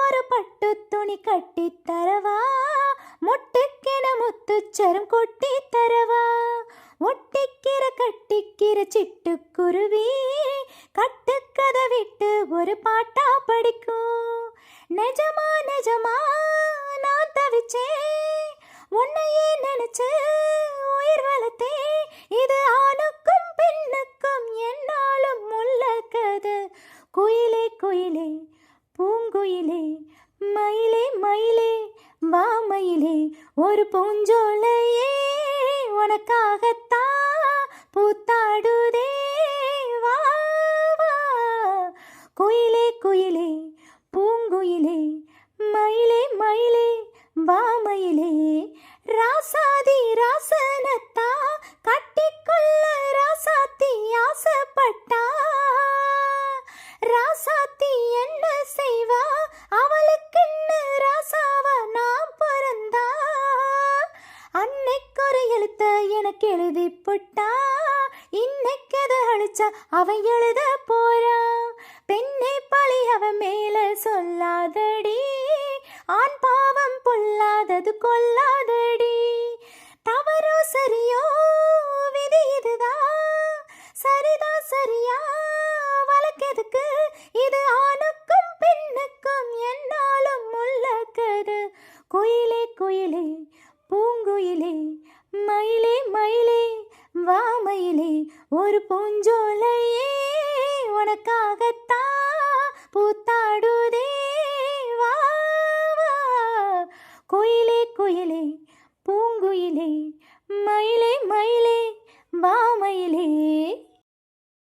ஒரு பட்டு துணி கட்டி தரவா, மொட்டுக்கென முத்துச்சரம் கொட்டி தரவா, ஒட்டிக்கிற கட்டிக்கிற சிட்டுக்குருவி கட்டுக்கதை விட்டு ஒரு பாட்டா படிக்கும். நிஜமா நிஜமா நான் தவிச்சேன், உன்னையே நினைச்சு உயிர் வளர்த்தேன். இது ஆணுக்கும் பெண்ணுக்கும் என்னாலும் உள்ள கதை. குயிலே குயிலே பூங்குயிலே மயிலே மயிலே வா மயிலே, ஒரு பூஞ்சோலையே உனக்காகத்தான் பூத்தாடுதே வா வா. குயிலே குயிலே பூங்குயிலே மயிலே மயிலே வா மயிலே, ராசாதி ராசனத்தா கட்டிக்கொள்ள ராசாத்தி ஆசைப்பட்டா. ராசாத்தி என்ன செய்வா, அவளுக்குன்னு ராசாவ நான் பிறந்தா. அன்னைக்கு ஒரு எழுத்த எனக்கு எழுதி போட்டா, இன்னைக்கு அதை அழிச்சா அவன் எழுத போறா. பெண்ணை பழி அவன் மேல சொல்லாதடி, ஆண் பாவம் பொல்லாதது கொல்லாதடி. தவறோ சரியோ விதி இதுதான், சரிதான் சரியா வழக்கெதுக்கு. இது ஆணுக்கும் பெண்ணுக்கும் என்னாலும் உள்ள கதை. குயிலே குயிலே பூங்குயிலே மயிலே மயிலே வா மயிலே, ஒரு பூஞ்சோலையே உனக்காகத்தான் பூத்தாடுதே வா வா. குயிலே குயிலே பூங்குயிலே மயிலே மயிலே